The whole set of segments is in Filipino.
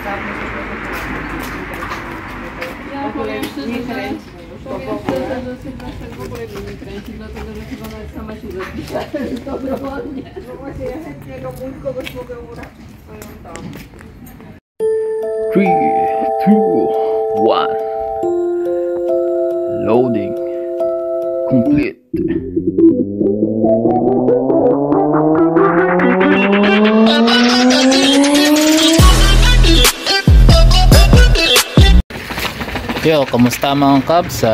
Ja powiem szczerze, że Sylwester w ogóle mnie nie kręci, dlatego że chyba nawet sama się zapisałem dobrowolnie. No właśnie, ja chętnie kogoś mogę urać swoją tam. 3, 2, 1. Loading complete. Yo, kamusta mga kabs?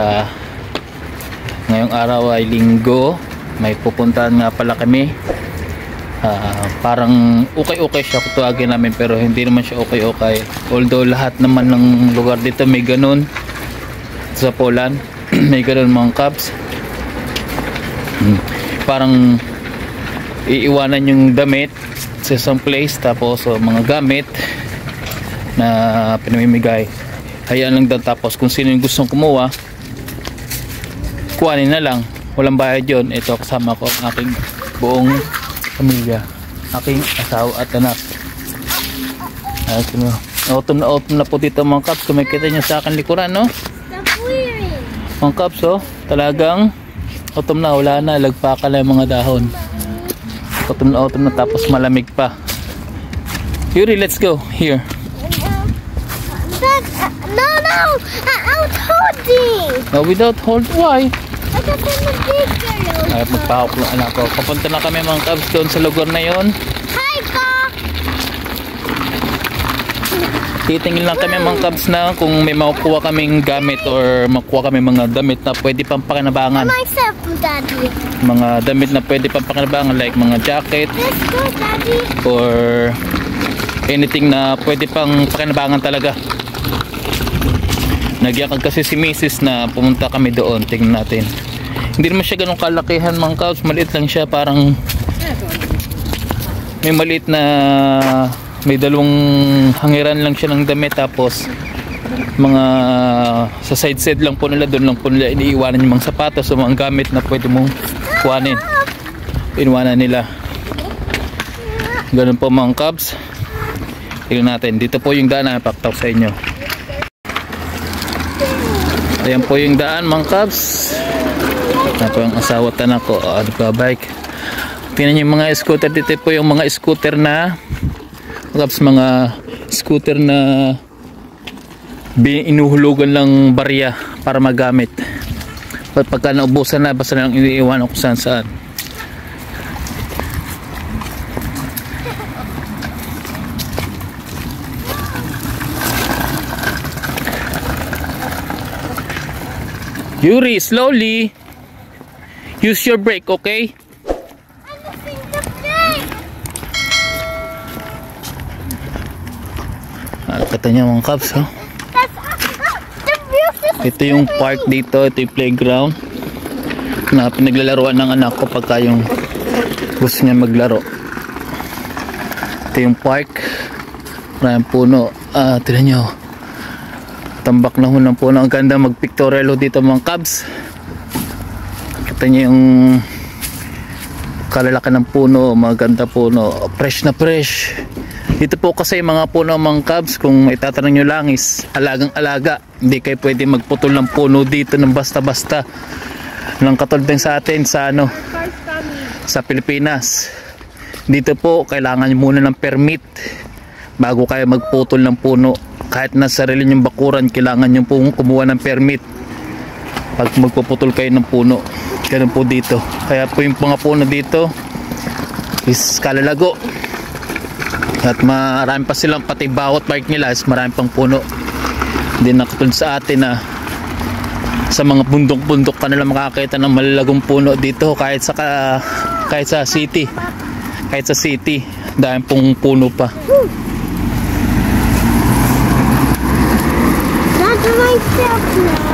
Ngayong araw ay linggo. May pupuntahan nga pala kami. Parang okay siya kung tuwagin namin, pero hindi naman siya okay. Although lahat naman ng lugar dito may ganun. Sa Poland may ganun mga kabs. Parang iiwanan yung damit sa isang place, tapos mga gamit na pinamimigay. Hayaan lang daw, tapos kung sino yung gustong kumuha, kuhanin na lang, walang bayad yun. Ito kasama ko ang aking buong pamilya, aking asawa at anak. Autumn na po dito mga kaps. Kumikita nyo sa akin likuran, no? Mga kaps, talagang autumn na, wala na, lagpaka lang mga dahon. Autumn na, tapos malamig pa. Yuri, let's go here. No, without holding. No, without hold, why? I got in the bigger. Ay, magpahok lang anak ko. Papunta na kami mga kabs doon sa lugar na yon. Hi, Pa! Titingin lang kami mga kabs na kung may makukuha kaming gamit or makukuha kami mga damit na pwede pang pakinabangan. Myself, Daddy. Mga damit na pwede pang pakinabangan, like mga jacket. Let's go, Daddy. Or anything na pwede pang pakinabangan talaga. Nagyakag kasi si Mrs. na pumunta kami doon. Tingnan natin. Hindi naman siya ganun kalakihan mga kabs. Maliit lang siya, parang may maliit na, may dalawang hangiran lang siya ng damit, tapos mga sa side lang po nila, doon lang po nila iniiwanan yung mga sapatos o mga gamit na pwede mong kuhanin. Iniwanan nila. Ganun po mga kabs. Tingnan natin. Dito po yung daan na paktaw sa inyo. Ayan po yung daan mga kabs. Ayan po yung asawa at anak ko. Bike. Tingnan nyo yung mga scooter. Dito po yung mga scooter na kabs, mga scooter na inuhulugan lang barya para magamit. Pagka naubusan na, basta na lang iniiwan kung saan. Yuri, slowly. Use your brake, okay? I'm missing the brake. Kata niya mga kabs, That's the beautiful. Ito yung park dito, ito yung playground na pinaglalaruan ng anak ko pagka yung gusto niya maglaro. Ito yung park, maraming puno. Tignan nyo, tambak na hunang puno. Ang ganda mag-pictorial dito mga kabs. Kita nyo yung kalalaki ng puno, maganda puno, fresh na fresh. Dito po kasi mga puno mga kabs, kung itatanong nyo lang is alagang alaga. Hindi kayo pwede magputol ng puno dito ng basta-basta. Nang katulad din sa atin sa sa Pilipinas. Dito po kailangan muna ng permit bago kayo magputol ng puno. Kahit na sarili nyong bakuran, kailangan nyo pong kumuha ng permit pag magpuputol kayo ng puno. Ganun po dito. Kaya po yung mga puno dito is kalalago. At marami pa silang, pati bawat park nila is marami pang puno. Hindi na katulad sa atin na sa mga bundok-bundok ka nila makakita ng malalagong puno. Dito kahit sa city, dahil pong puno pa. Not myself now.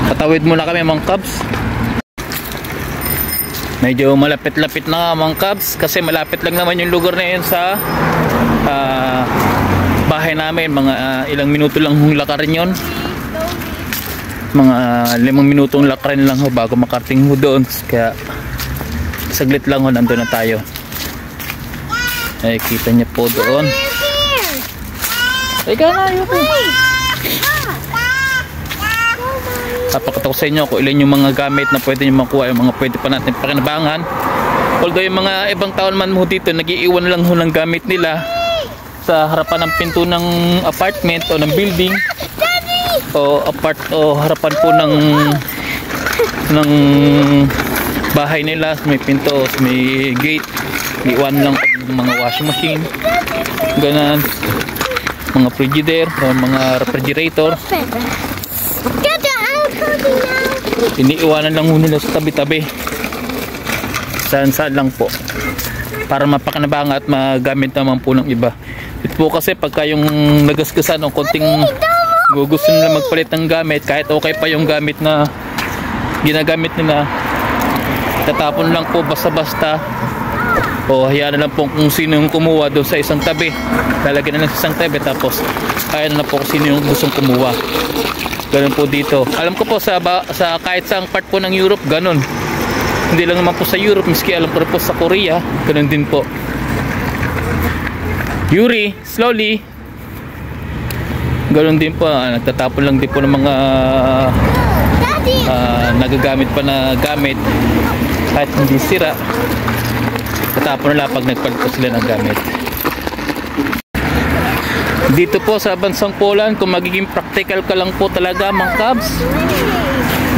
Patawid muna kami mga kabs. Medyo malapit-lapit na mga kabs kasi malapit lang naman yung lugar na yun sa bahay namin. Mga ilang minuto lang hong lakarin yun. Mga 5 minutong lakarin lang ho bago makarating ho doon. Kaya saglit lang ho, nandun na tayo. Ay, kita niya po doon. Ika na, ayoko. Papakita ko sa inyo kung ilan yung mga gamit na pwede nyo makuha, yung mga pwede pa natin pakinabangan. Although yung mga ibang taon man mo dito, nag-iiwan lang ho ng gamit nila sa harapan ng pinto ng apartment o ng building o harapan po ng bahay nila. May pinto, may gate, iwan lang mga washing machine, ganan, mga frigidaire o mga refrigerator. Iniiwanan lang ho nila sa tabi-tabi, saan lang po, para mapakinabangan at magamit naman po ng iba. Ito po kasi pagka yung nagasgasan o konting gusto nila magpalit ng gamit, kahit okay pa yung gamit na ginagamit nila, tatapon lang po basta-basta o hayaan na lang po kung sino yung kumuha doon sa isang tabi, lalagyan na lang sa isang tabi, tapos kaya na lang po kung sino yung gustong kumuha. Ganun po dito. Alam ko po sa kahit saang part po ng Europe, ganun. Hindi lang naman po sa Europe, miski alam ko po sa Korea, ganun din po. Yuri, slowly. Ganun din po, nagtatapon lang din po ng mga nagagamit pa na gamit kahit hindi sira. Tatapon nila pag nagpalit po sila ng gamit. Dito po sa bansang Poland, kung magiging practical ka lang po talaga mga kabs,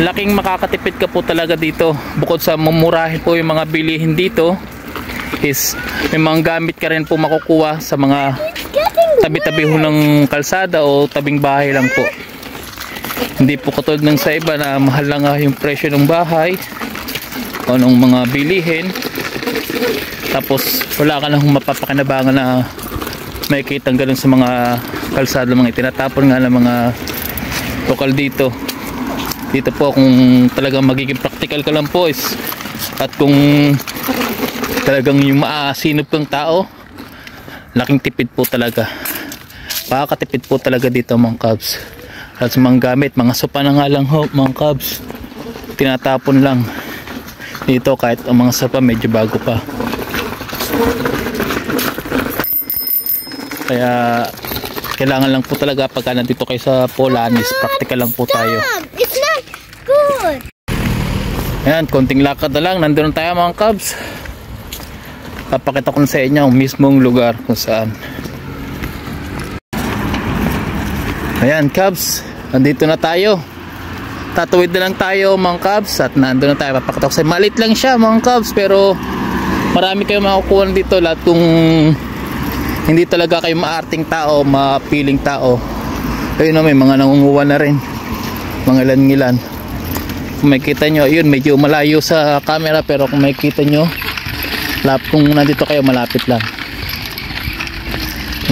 laking makakatipid ka po talaga dito. Bukod sa mumurahin po yung mga bilihin dito, is may mga gamit ka rin po makukuha sa mga tabi-tabi ho ng kalsada o tabing bahay lang po. Hindi po katulad ng sa iba na mahal lang yung presyo ng bahay o ng mga bilihin, tapos wala ka lang mapapakinabangan na may kitang ganun sa mga kalsada, mga itinatapon nga ng mga lokal dito. Dito po kung talagang magiging practical ka lang po is, at kung talagang yung maasinop ng tao, laking tipid po talaga, makakatipid po talaga dito mga kabs. At sa mga gamit, mga sopa na nga lang ho mga kabs, tinatapon lang dito kahit ang mga sopa medyo bago pa. Kaya kailangan lang po talaga pagka nandito kayo sa Poland is practical lang po tayo. It's not good. Ayan, konting lakad na lang, nandun tayo mga kabs. Papakita ko sa inyo ang mismong lugar kung saan. Ayan kabs, nandito na tayo. Tatuwid na lang tayo mga kabs at nandun na tayo. Papakita ko sa inyo, malit lang siya mga kabs, pero marami kayong makukuha dito. Lahat kung hindi talaga kayo maarting tao, mapiling tao, ayun, may mga nangunguha na rin, mga ilan-ilan. Kung makikita nyo, ayun, medyo malayo sa camera, pero kung makikita nyo, kung nandito kayo, malapit lang.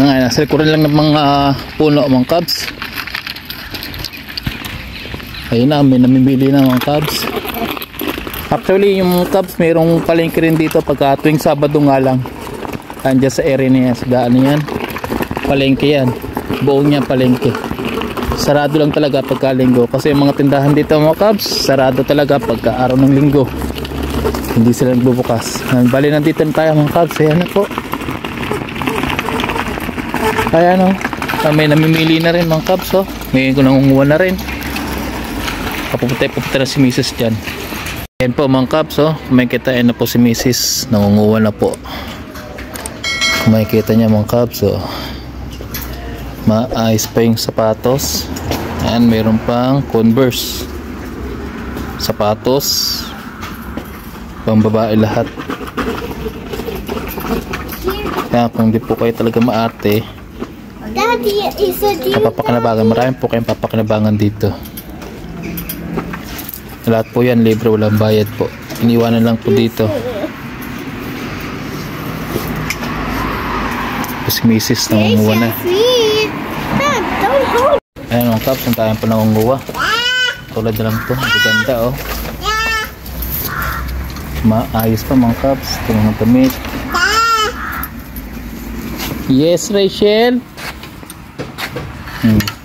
Nasa likuran lang ng mga puno mga kabs. Ayun na, may namimili na mga kabs. Actually yung kabs, mayroong palengke rin dito pagka tuwing Sabado nga lang. Andiyan sa area niya, sa daan niyan, palengke yan, buong niya palengke. Sarado lang talaga pagka linggo, kasi yung mga tindahan dito mga kabs, sarado talaga pagka araw ng linggo, hindi sila nagbubukas. Bali nandito na tayo mga kabs. Ayan na po, ayan o, may namimili na rin mga kabs. May nangunguha na rin, papupunta na si Mrs. dyan. Ayan po mga kabs, may kitain na po si Mrs. nangunguha na po. Makikita niya mga kabs, maayos pa yung sapatos. Ayan, mayroon pang Converse sapatos, pang babae lahat. Kaya kung di po kayo talaga maarte, Daddy, is it you? papakinabangan, marami po kayong papakinabangan dito. Lahat po yan libre, walang bayad po, iniwanan lang po dito. Si Mrs. nangunguha na. Ayan mga kabs, ang tayong pa nangunguha. Tulad na lang ito, maganda oh. Maayos pa mga kabs, ito mga damit. Yes Rachel.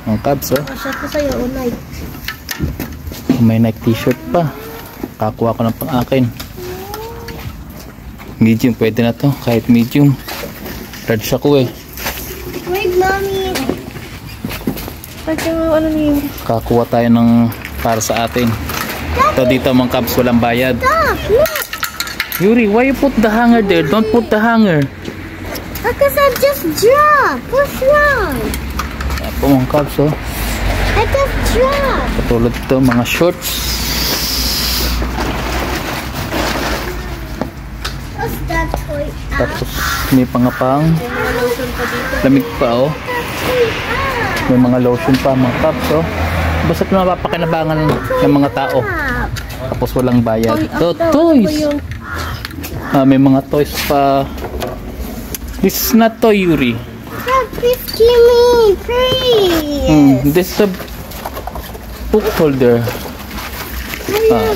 Mga kabs oh. May Nike t-shirt pa, kakuha ko ng pang akin. Medium, pwede na to, kahit medium. Large ako eh. Wait, mommy. Bakit yung ano ni Yuri? Kakuha tayo ng para sa atin. Ito dito mga kabs, walang bayad. Stop, look. Yuri, why you put the hanger there? Don't put the hanger. Because I just dropped. What's wrong? Ito mga kabs, oh. I just dropped. Katulad ito, mga shorts. What's that toy? Tapos may pangapang. Mga lotion pa dito. Lamig pa, oh. May mga lotion pa, mga kabs, oh. Basta't mapapakinabangan ng mga tao. Tapos walang bayad. Ito, toys. May mga toys pa. This is not toy, Yuri. Please give me, please. This is a book holder.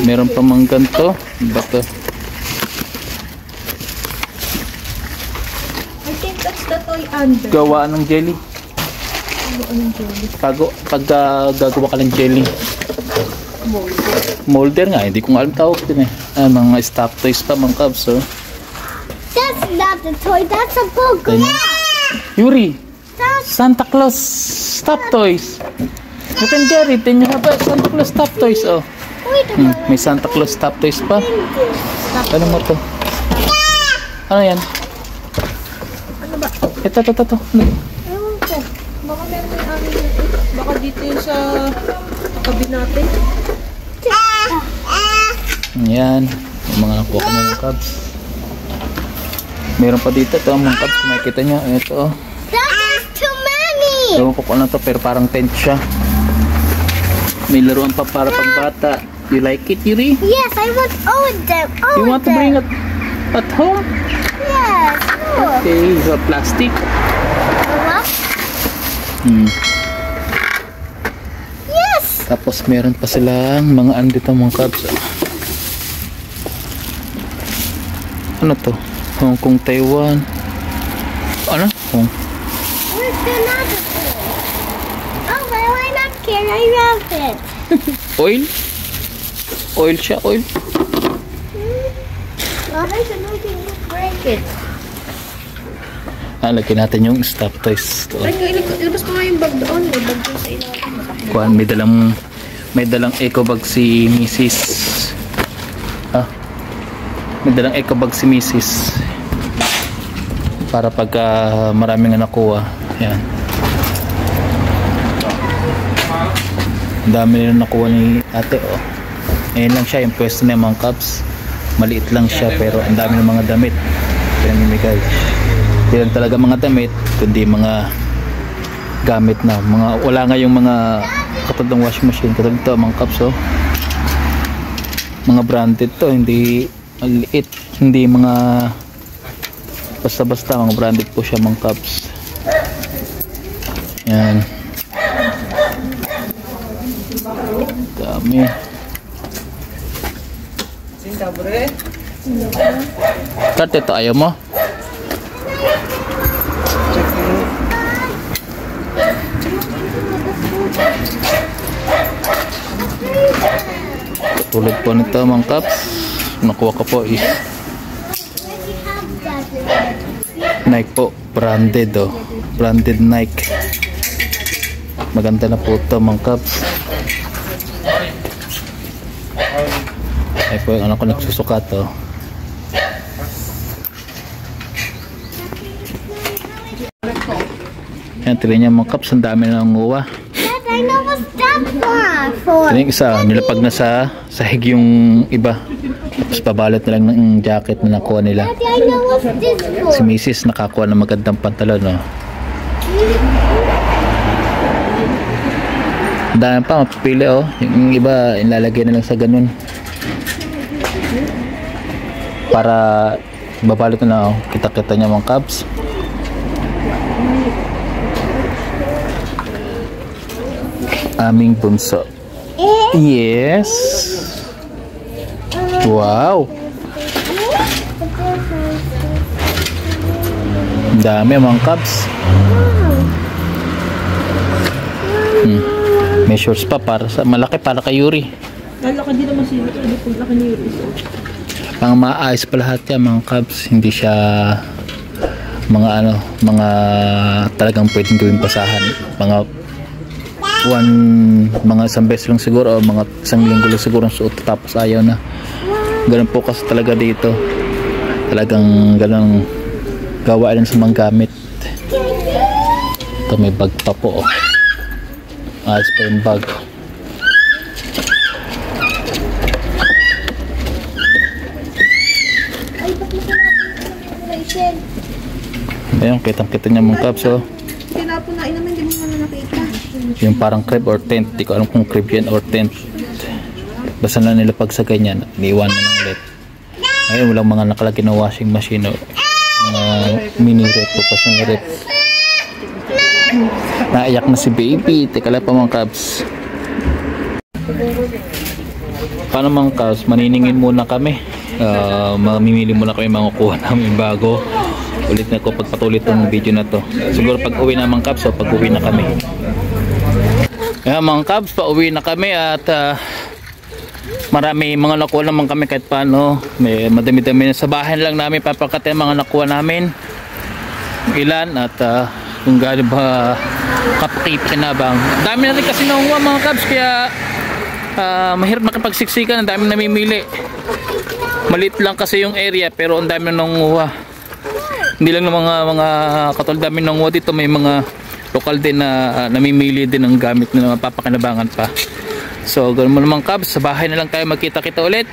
Meron pa mang ganito. Bato. I think that's the toy under. Gawaan ng jelly. Pag gagawa ka ng jelly. Molder nga, hindi ko nga alam tawag din eh. Mga stop toys pa mga kabs, oh. That's not the toy. That's a book. Yuri, Santa Claus stop toys. You can get it and you have a Santa Claus stop toys, oh. Wait a minute. May Santa Claus stop toys pa. Ano mo to? Ano yan? Ano ba? Ito. Ewan ko. Baka meron yung amin. Baka dito yung sa tabi natin. Yan. Yung mga nakuha ko na ng cabs. Meron pa dito. Ito ang mga cabs. Kung makikita nyo. Ito. Oh. That is too many. Ewan ko kung ano to. Pero parang tent siya. May laruan pa para pagbata. You like it, Yuri? Yes, I want all of them. All You of want to them. bring it at home? Yes. Look. Okay. So plastic. What? Yes. Tapos meron pa silang mga andito mga cabs. Ano to? Hong Kong, Taiwan. Ano? Where's the another toy? Oh, why not? Can I love it? Oil? Oil siya, oil. Well, there's another thing to break it. Lagyan natin yung stop toys. Ay, ilabas ko nga yung bag doon. May bag doon sa ilalim. Kuhan, may dalang eco bag si Mrs. May dalang eco bag si Mrs. Para pag maraming nakuha. Yan. Ang dami nila nakuha ni ate, oh. Ayan lang siya, yung pwesto na yung mga cups. Maliit lang siya, pero ang dami ng mga damit. Pinamimigay. Hindi lang talaga mga damit, kundi mga gamit na. Wala nga yung mga katulad ng washing machine. Katulad ito, mga cups, oh. Mga branded to, hindi maliit. Hindi mga basta-basta, mga branded po siya, mga cups. Yan. Dami. Karte ito, ayaw mo? Tulad po nito mga cups. Nakuha ko po is Nike po, branded, oh. Branded Nike. Maganda na po ito mga cups. Ay po yung anak ko nagsusukat, oh. Yan, tila niya mga cups, ang dami na nanguha. Dad, I know what's that one for. Ito yung isa, nilapag na sa sahig yung iba. Tapos pabalot na lang ng jacket na nakuha nila. Daddy, I know what's this for. Si Mrs. nakakuha ng magandang pantalon, no? Dami pa, mapipili, oh. Yung iba, ilalagay na lang sa ganun. Para babalot na, oh. Kita-kita niya mga cabs. Aming bunso. Yes. Wow. Dami mga cabs. May shorts pa para sa malaki para kay Yuri. Lalaki din naman sila. Hindi po laki ni Yuri. Pang maayos pa lahat yan mga cabs. Hindi siya mga talagang pwedeng gawing pasahan. Mga mga isang beses lang siguro o mga isang linggo lang siguro ang suot tapos ayaw na. Ganun po kasi talaga dito, talagang ganun gawa lang sa mga gamit. Ito may bag pa po, ayos pa yung bag. Ayun, kitang-kita niya mga kabs, oh. Tinapon na naman, hindi mo naman nakita. Yung parang crib or tent, di ko alam kung crib yan or tent. Basta na nila pag sa ganyan, iniwan na lang ulit. Ayun, walang mga nakalagay na washing machine o mga mini rep o pasang rep. Naiyak na si baby. Teka lang pa mga kabs. Paano mga kabs? Maniningin muna kami. Mamimili muna kami mga kuha namin bago ulit na ko pagpatuloy itong video na to. Siguro pag uwi na mga kabs o pag uwi na kami. Kaya mga kabs, pa uwi na kami at marami mga nakuha naman kami kahit paano. May madami-dami na sa bahay lang namin papakatay mga nakuha namin. Ilan at kung gaano ba kapakipinabang. Dami na rin kasi nakuha mga kabs kaya mahirap makapagsiksikan. Ang dami namimili. Maliit lang kasi yung area pero ang dami na nanguha. Hindi lang ng mga katulad dami nanguha dito, may mga lokal din na namimili din ng gamit na mapapakinabangan pa. So ganoon mo naman kabs, sa bahay na lang tayo magkita-kita ulit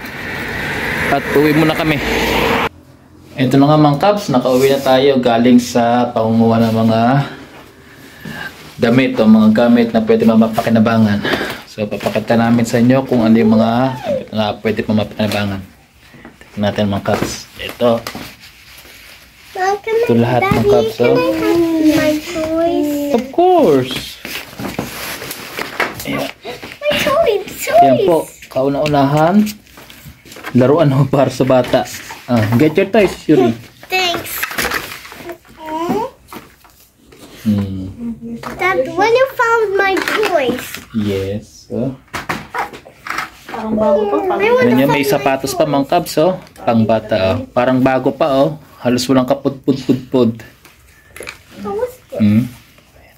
at uwi muna kami. Ito na nga mga kabs, nakauwi na tayo galing sa pangunguha ng mga damit o mga gamit na pwede mapapakinabangan. So papakita namin sa inyo kung ano yung mga na pwede mapapakinabangan. Tignan natin mga kabs. Ito lahat ng kabs. My toys. Of course. Ayan. My toys. Yan po, kauna-unahan laruan ho para sa bata. Get your toys, Yuri. Thanks. Dad, when you found my toys? Yes. Parang bago pa. Ganyan, may sapatos pa mga kabs, oh. Pang bata, oh. Parang bago pa, oh. Halos walang kapud-pud-pud-pud.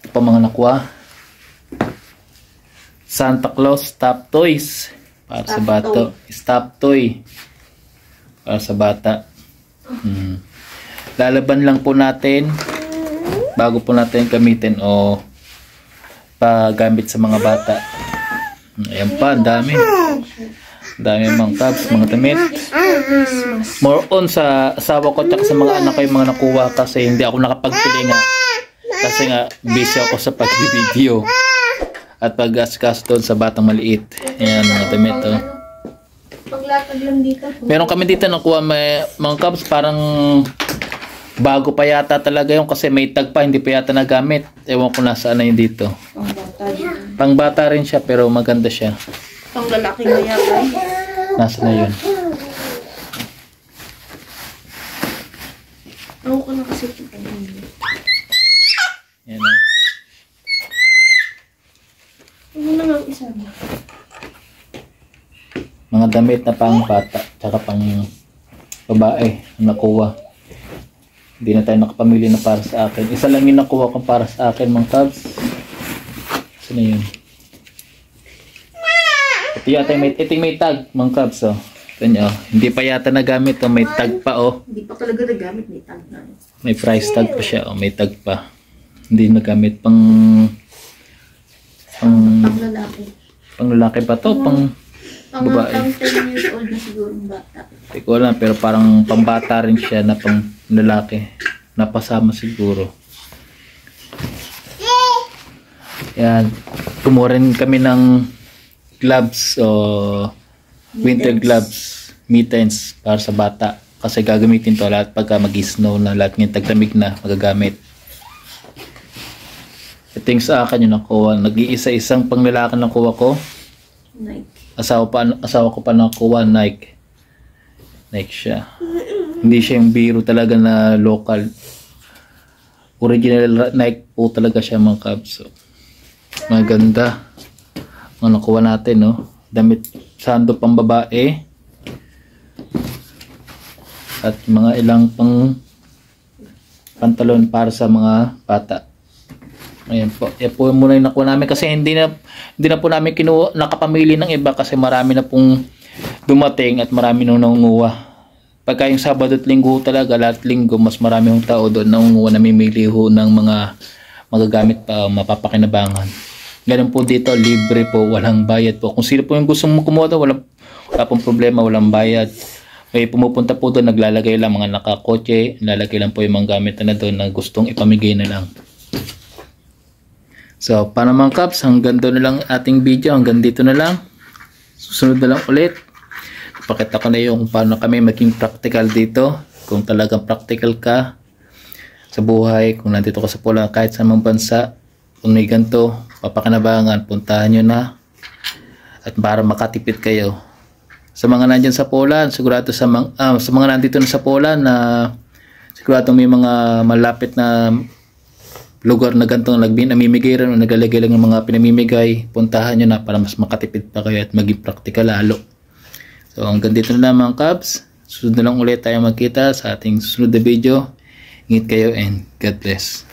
Ito pa mga nakuha. Santa Claus Stop Toys para sa bata. Stop Toy para sa bata. Lalaban lang po natin bago po natin gamitin o pagamit sa mga bata. Ayan pa, ang dami. Dami mga kabs, mga damit. More on sa asawa ko at sa mga anak ko yung mga nakuha kasi hindi ako nakapagpili nga. Kasi nga busy ako sa pag-video at pag-askas doon sa batang maliit. Ayan mga damit, oh. Paglatag lang dito. Meron kami dito nakuha mga kabs, parang bago pa yata talaga yung kasi may tag pa, hindi pa yata nagamit. Ewan ko nasaan na yun dito. Pang bata rin siya pero maganda siya. Pang lalaki na yata. Nasaan na yun? Ako ko na kasi ito. Yan na. Ano na nga isa mo? Mga damit na pang bata tsaka pang babae na nakuha. Hindi na tayo nakapamili na para sa akin. Isa lang yung nakuha ko para sa akin mga kabs. Saan na yun? Ito yata may tag mga kabs, oh. Ito nyo, hindi pa yata nagamit, oh. May tag pa, oh. Hindi pa talaga nagamit, may tag na. May price tag pa siya, oh. May tag pa. Hindi nagamit pang lalaki. Pang lalaki pa to, pang babae. Pang 10 years old na siguro yung bata. Hindi ko alam, pero parang pambata rin siya na pang lalaki. Napasama siguro. Yan. Kumuha rin kami ng gloves o winter gloves, mittens para sa bata. Kasi gagamitin to lahat pagka mag-snow na, lahat ng taglamig na magagamit. Ito yung sa akin yung nakuha. Nag-iisa-isang panglalaki nakuha ko. Nike. Asawa ko pa nakuha, Nike. Nike siya. Hindi siya yung biro talaga na local. Original Nike po talaga siya mga kabs. So, maganda. Mga nakuha natin, no? Damit sando pang babae. At mga ilang pang pantalon para sa mga bata. Ayan po. Yan po muna yung nakuha namin kasi hindi na po namin nakapamili ng iba kasi marami na pong dumating at marami nang nangunguha. Pagka yung Sabado at Linggo talaga, lahat Linggo, mas marami yung tao doon nangunguha, namimili ho ng mga magagamit pa, mapapakinabangan. Ganun po dito, libre po, walang bayad po. Kung sino po yung gusto mong kumuha, wala pong problema, walang bayad. May pumupunta po doon, naglalagay lang mga nakakotse, lalagay lang po yung mga gamit na doon na gustong ipamigay na lang. So, para mga Cubs, hanggang doon na lang ating video. Hanggang dito na lang. Susunod na lang ulit. Pakita ko na yung paano kami maging practical dito. Kung talagang practical ka sa buhay, kung nandito ka sa Poland, kahit sa mga bansa, kung may ganito, papakinabangan, puntahan nyo na. At para makatipid kayo. Sa mga nandyan sa Poland, sigurado sa mga nandito na sa Poland na sigurado may mga malapit na lugar na ganitong namimigay rin o naglalagay lang ng mga pinamimigay, puntahan nyo na para mas makatipid pa kayo at maging practical lalo. So hanggang dito na lang mga Cubs. Susunod na lang ulit tayo magkita sa ating susunod na video. Ingat kayo and God bless.